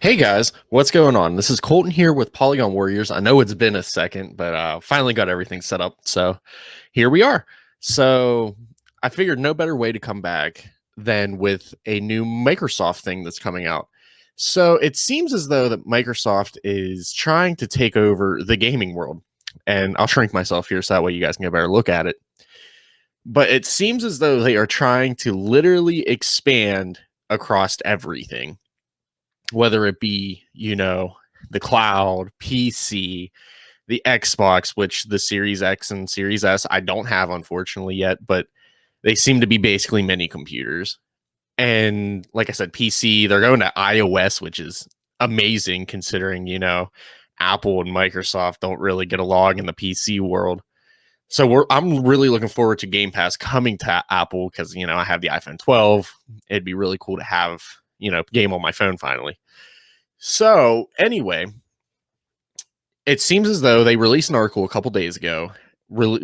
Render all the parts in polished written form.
Hey guys, what's going on? This is Colton here with Polygon Warriors. I know it's been a second, but finally got everything set up. So here we are. So I figured no better way to come back than with a new Microsoft thing that's coming out. So it seems as though that Microsoft is trying to take over the gaming world. And I'll shrink myself here so that way you guys can get a better look at it. But it seems as though they are trying to literally expand across everything, whether it be, the cloud, PC, the Xbox, which the Series X and Series S I don't have, unfortunately, yet, but they seem to be basically mini computers. And like I said, PC, they're going to iOS, which is amazing considering, Apple and Microsoft don't really get along in the PC world. So I'm really looking forward to Game Pass coming to Apple because, I have the iPhone 12. It'd be really cool to have, game on my phone finally. So anyway, it seems as though they released an article a couple days ago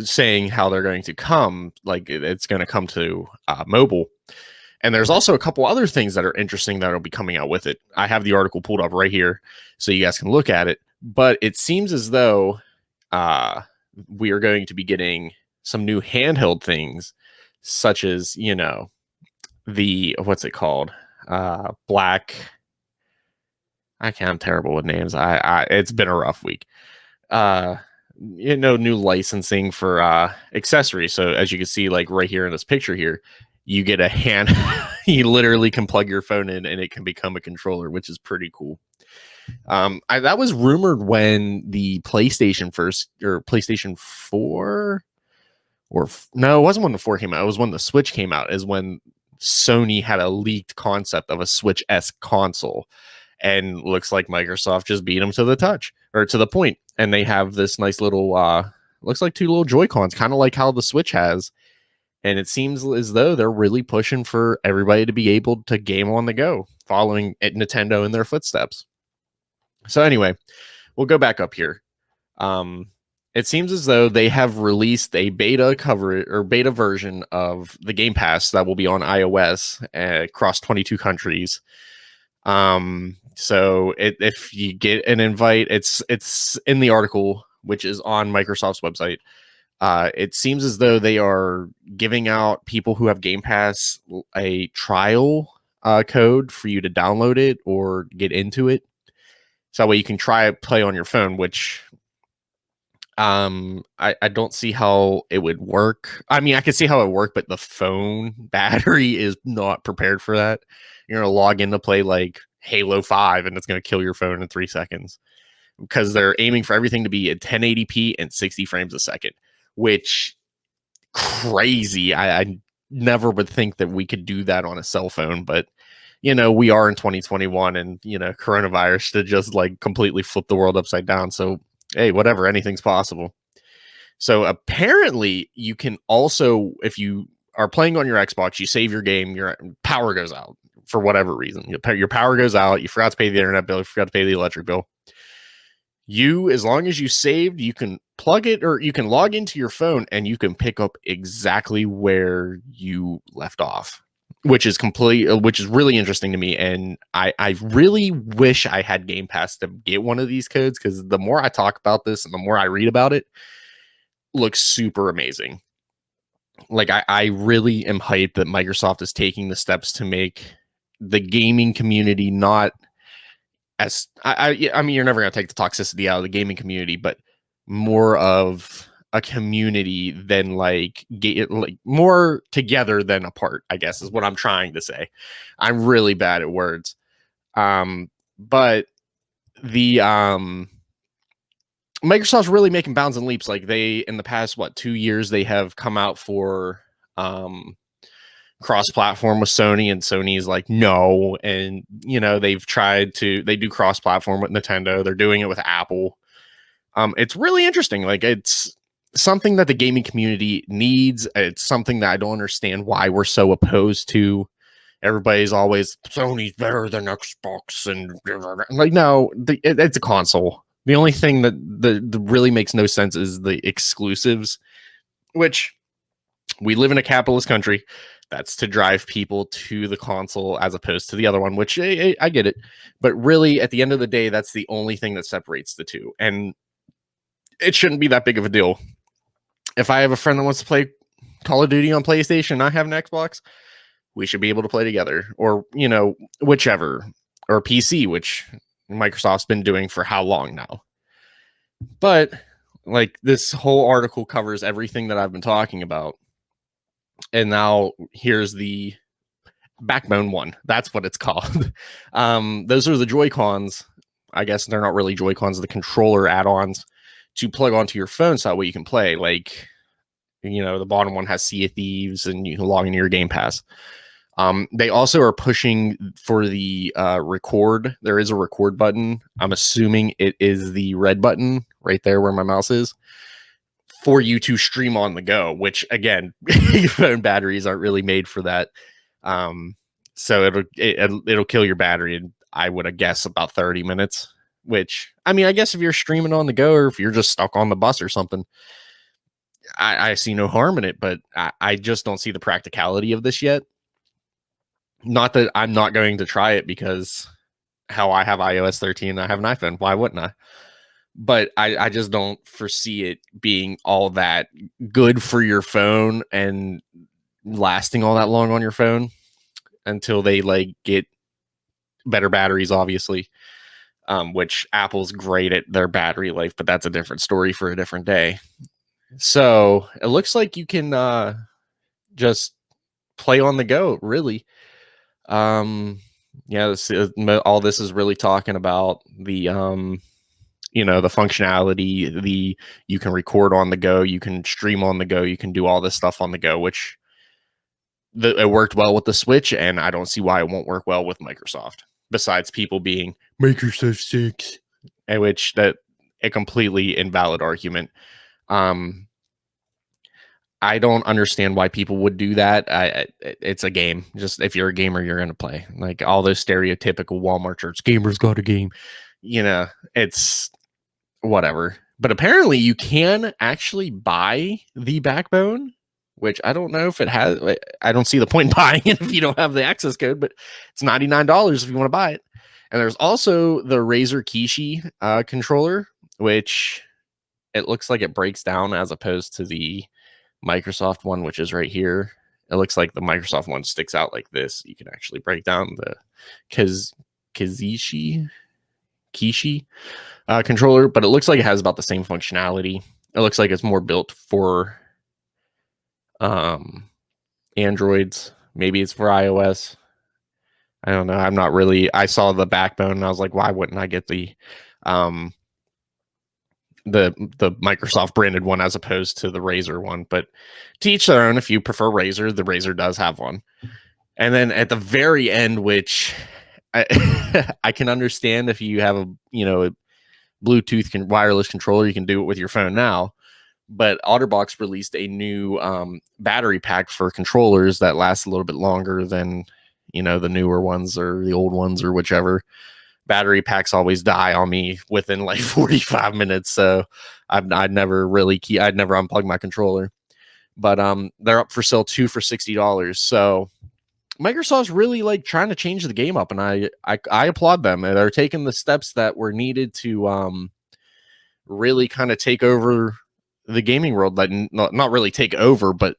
saying how they're going to come, like it's going to come to mobile. And there's also a couple other things that are interesting that will be coming out with it. I have the article pulled up right here so you guys can look at it. But it seems as though we are going to be getting some new handheld things, such as, the, what's it called? Black. I'm terrible with names. It's been a rough week. New licensing for accessories. So as you can see, like right here in this picture here, you get a hand. You literally can plug your phone in and it can become a controller, which is pretty cool. That was rumored when the PlayStation PlayStation 4 no, it wasn't when the 4 came out. It was when the Switch came out, is when Sony had a leaked concept of a Switch-esque console. And looks like Microsoft just beat them to the point. And they have this nice little, looks like 2 little Joy-Cons, kind of like how the Switch has. And it seems as though they're really pushing for everybody to be able to game on the go, following Nintendo in their footsteps. So anyway, we'll go back up here. It seems as though they have released a beta version of the Game Pass that will be on iOS across 22 countries. So if you get an invite, it's in the article, which is on Microsoft's website. It seems as though they are giving out people who have Game Pass a trial code for you to download it or get into it. So that way you can try it, play on your phone, which I don't see how it would work. I mean, I can see how it worked, but the phone battery is not prepared for that. You're going to log in to play like Halo 5 and it's going to kill your phone in 3 seconds because they're aiming for everything to be at 1080p and 60 frames a second, which crazy. I never would think that we could do that on a cell phone, but we are in 2021 and, coronavirus to just like completely flip the world upside down. So, hey, whatever, anything's possible. So apparently you can also, if you are playing on your Xbox, you save your game, your power goes out for whatever reason. Your power goes out, you forgot to pay the internet bill, you forgot to pay the electric bill. As long as you saved, you can plug it or you can log into your phone and you can pick up exactly where you left off, which is really interesting to me. And I really wish I had Game Pass to get one of these codes, because the more I talk about this and the more I read about it, looks super amazing. Like I really am hyped that Microsoft is taking the steps to make the gaming community not as I mean, you're never going to take the toxicity out of the gaming community, but more of a community than like more together than apart, I guess is what I'm trying to say. I'm really bad at words. But the Microsoft's really making bounds and leaps. Like they, in the past, 2 years, they have come out for cross-platform with Sony, and Sony's like, no. And, they do cross-platform with Nintendo. They're doing it with Apple. It's really interesting. Like it's something that the gaming community needs. It's something that I don't understand why we're so opposed to. Everybody's always, Sony's better than Xbox, and like, no, it's a console. The only thing that really makes no sense is the exclusives, which we live in a capitalist country. That's to drive people to the console as opposed to the other one, which I get it. But really, at the end of the day, that's the only thing that separates the two. And it shouldn't be that big of a deal. If I have a friend that wants to play Call of Duty on PlayStation and I have an Xbox, we should be able to play together. Or, whichever. Or PC, which Microsoft's been doing for how long now. But, like, this whole article covers everything that I've been talking about. And now here's the Backbone one. That's what it's called. Those are the Joy-Cons. I guess they're not really Joy-Cons, the controller add-ons to plug onto your phone so that way you can play. Like, the bottom one has Sea of Thieves and you can log into your Game Pass. They also are pushing for the record. There is a record button. I'm assuming it is the red button right there where my mouse is, for you to stream on the go, which again, phone batteries aren't really made for that. So it'll kill your battery in, I would guess, about 30 minutes, which, I mean, I guess if you're streaming on the go or if you're just stuck on the bus or something, I see no harm in it, but I just don't see the practicality of this yet. Not that I'm not going to try it, because how I have iOS 13 and I have an iPhone. Why wouldn't I? But I just don't foresee it being all that good for your phone and lasting all that long on your phone until they get better batteries, obviously, which Apple's great at their battery life, but that's a different story for a different day. So it looks like you can just play on the go, really. All this is really talking about the the functionality, you can record on the go, you can stream on the go, you can do all this stuff on the go, which it worked well with the Switch, and I don't see why it won't work well with Microsoft, besides people being Microsoft 6, and which that a completely invalid argument. I don't understand why people would do that. It's a game. Just, if you're a gamer, you're going to play. Like, all those stereotypical Walmart shirts, gamers got a game. It's whatever. But apparently you can actually buy the Backbone, which I don't know if it has. I don't see the point in buying it if you don't have the access code, but it's $99 if you want to buy it. And there's also the Razer Kishi controller, which it looks like it breaks down as opposed to the Microsoft one, which is right here. It looks like the Microsoft one sticks out like this. You can actually break down the Kishi controller, but it looks like it has about the same functionality. It looks like it's more built for Androids. Maybe it's for iOS. I don't know. I'm not really. I saw the Backbone and I was like, why wouldn't I get the Microsoft branded one as opposed to the Razer one? But to each their own. If you prefer Razer, the Razer does have one. And then at the very end, which I can understand, if you have a Bluetooth wireless controller, you can do it with your phone now. But OtterBox released a new battery pack for controllers that lasts a little bit longer than the newer ones or the old ones or whichever. Battery packs always die on me within like 45 minutes, so I'd never unplug my controller. But they're up for sale 2 for $60. So Microsoft's really trying to change the game up, and I applaud them. They're taking the steps that were needed to really kind of take over the gaming world. Not really take over, but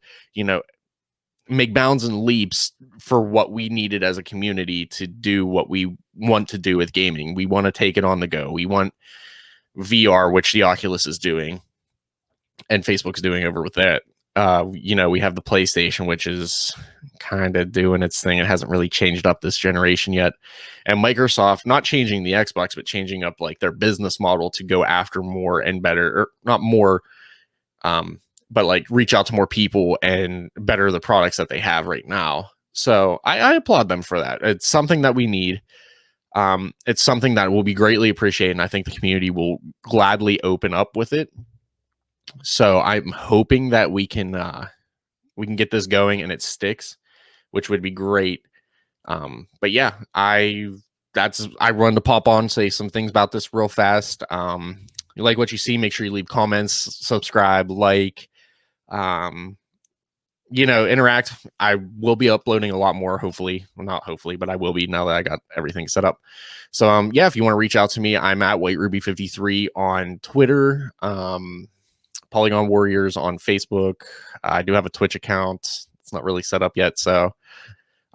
make bounds and leaps for what we needed as a community to do what we want to do with gaming. We want to take it on the go. We want VR, which the Oculus is doing and Facebook's doing over with that. We have the PlayStation, which is kind of doing its thing. It hasn't really changed up this generation yet. And Microsoft, not changing the Xbox, but changing up their business model to go after more and better, or not more, but reach out to more people and better the products that they have right now. So I applaud them for that. It's something that we need. It's something that will be greatly appreciated, and I think the community will gladly open up with it. So I'm hoping that we can get this going and it sticks, which would be great. But yeah, I run to pop on, say some things about this real fast. You like what you see, make sure you leave comments, subscribe, like. interact. I will be uploading a lot more, hopefully. Well, not hopefully, but I will be now that I got everything set up. So yeah, if you want to reach out to me, I'm at WhiteRuby53 on Twitter, Polygon Warriors on Facebook. I do have a Twitch account. It's not really set up yet. So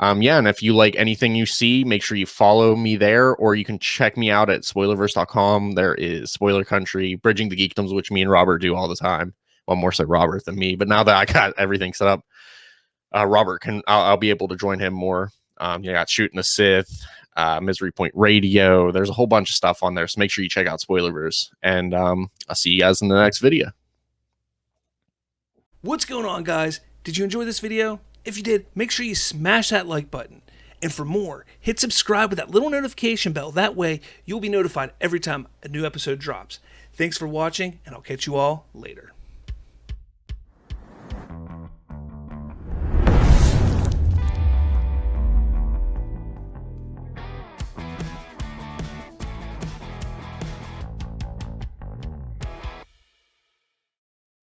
yeah, and if you like anything you see, make sure you follow me there, or you can check me out at spoilerverse.com. There is Spoiler Country, Bridging the Geekdoms, which me and Robert do all the time. Well, more so Robert than me, but now that I got everything set up, Robert I'll be able to join him more. You got Shooting the Sith, Misery Point Radio. There's a whole bunch of stuff on there, so make sure you check out Spoilerverse, and I'll see you guys in the next video. What's going on, guys? Did you enjoy this video? If you did, make sure you smash that like button. And for more, hit subscribe with that little notification bell. That way, you'll be notified every time a new episode drops. Thanks for watching, and I'll catch you all later.